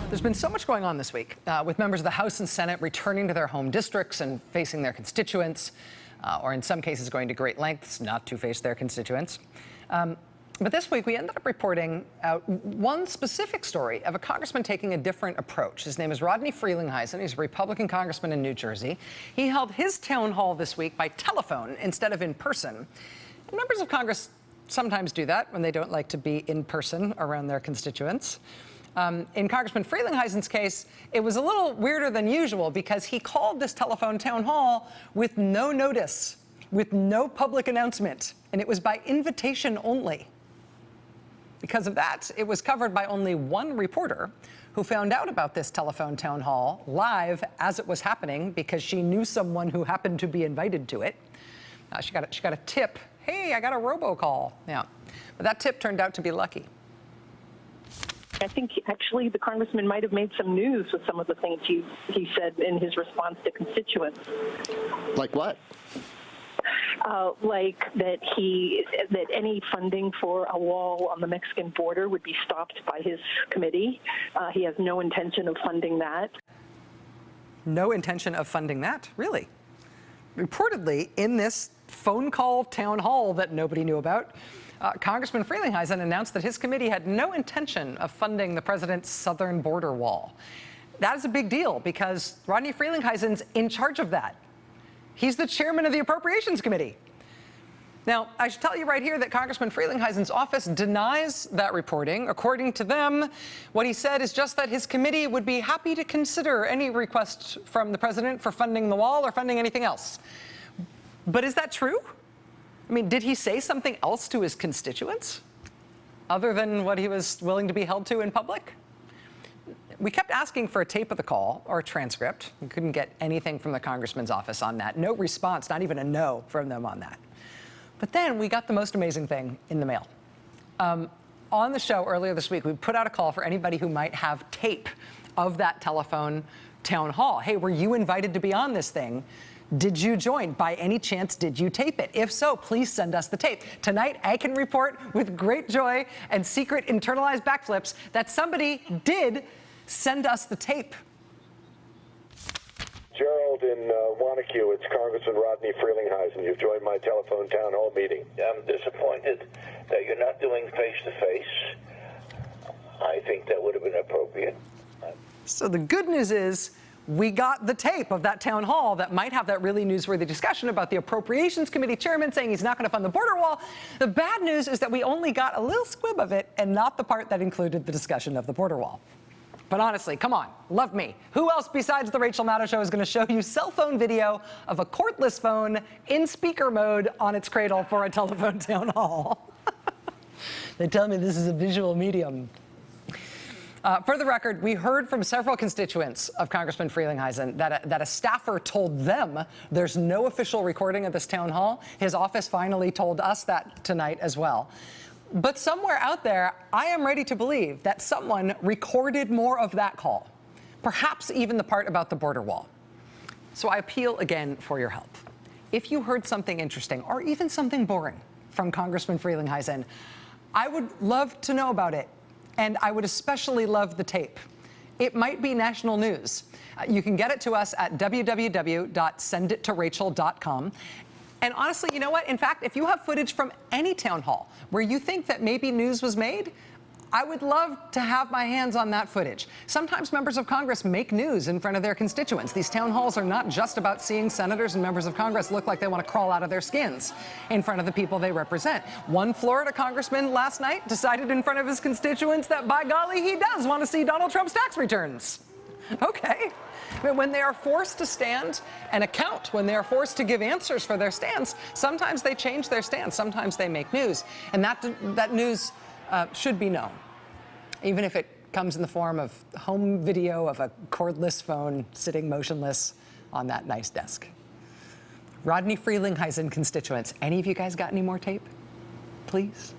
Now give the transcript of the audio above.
There's been so much going on this week, with members of the House and Senate returning to their home districts and facing their constituents, or in some cases going to great lengths not to face their constituents. But this week, we ended up reporting one specific story of a congressman taking a different approach. His name is Rodney. He's a Republican congressman in New Jersey. He held his town hall this week by telephone instead of in person. And members of Congress sometimes do that when they don't like to be in person around their constituents. In Congressman Frelinghuysen's case, it was a little weirder than usual because he called this telephone town hall with no notice, with no public announcement, and it was by invitation only. Because of that, it was covered by only one reporter who found out about this telephone town hall live as it was happening because she knew someone who happened to be invited to it. She got a tip. Hey, I got a robocall. Yeah, but that tip turned out to be lucky. I think actually the congressman might have made some news with some of the things he said in his response to constituents. Like what? Like that any funding for a wall on the Mexican border would be stopped by his committee. He has no intention of funding that. No intention of funding that? Really? Reportedly, in this phone call town hall that nobody knew about, Congressman Frelinghuysen announced that his committee had no intention of funding the president's southern border wall. That is a big deal because Rodney Frelinghuysen's in charge of that. He's the chairman of the Appropriations Committee. Now, I should tell you right here that Congressman Frelinghuysen's office denies that reporting. According to them, what he said is just that his committee would be happy to consider any request from the president for funding the wall or funding anything else. But is that true? I mean, did he say something else to his constituents other than what he was willing to be held to in public? We kept asking for a tape of the call or a transcript. We couldn't get anything from the congressman's office on that. No response, not even a no from them on that. But then we got the most amazing thing in the mail. On the show earlier this week, we put out a call for anybody who might have tape of that telephone town hall. Hey, were you invited to be on this thing? Did you join? By any chance, did you tape it? If so, please send us the tape. Tonight, I can report with great joy and secret internalized backflips that somebody did send us the tape. Gerald in Wanacue, it's Congressman Rodney Frelinghuysen. You've joined my telephone town hall meeting. I'm disappointed that you're not doing face-to-face. I think that would have been appropriate. So the good news is we got the tape of that town hall that might have that really newsworthy discussion about the Appropriations Committee chairman saying he's not going to fund the border wall. The bad news is that we only got a little squib of it and not the part that included the discussion of the border wall. But honestly, come on, love me. Who else besides the Rachel Maddow Show is going to show you cell phone video of a cordless phone in speaker mode on its cradle for a telephone town hall? They tell me this is a visual medium. For the record, we heard from several constituents of Congressman Frelinghuysen that a staffer told them there's no official recording of this town hall. His office finally told us that tonight as well. But somewhere out there, I am ready to believe that someone recorded more of that call, perhaps even the part about the border wall. So I appeal again for your help. If you heard something interesting or even something boring from Congressman Frelinghuysen, I would love to know about it. And I would especially love the tape. It might be national news. You can get it to us at www.sendittorachel.com. And honestly, you know what? In fact, if you have footage from any town hall where you think that maybe news was made, I would love to have my hands on that footage. Sometimes members of Congress make news in front of their constituents. These town halls are not just about seeing senators and members of Congress look like they want to crawl out of their skins in front of the people they represent. One Florida congressman last night decided in front of his constituents that, by golly, he does want to see Donald Trump's tax returns. Okay. But when they are forced to stand and account, when they are forced to give answers for their stance, sometimes they change their stance. Sometimes they make news. And that news should be known, even if it comes in the form of home video of a cordless phone sitting motionless on that nice desk. Rodney Frelinghuysen constituents, any of you guys got any more tape? Please?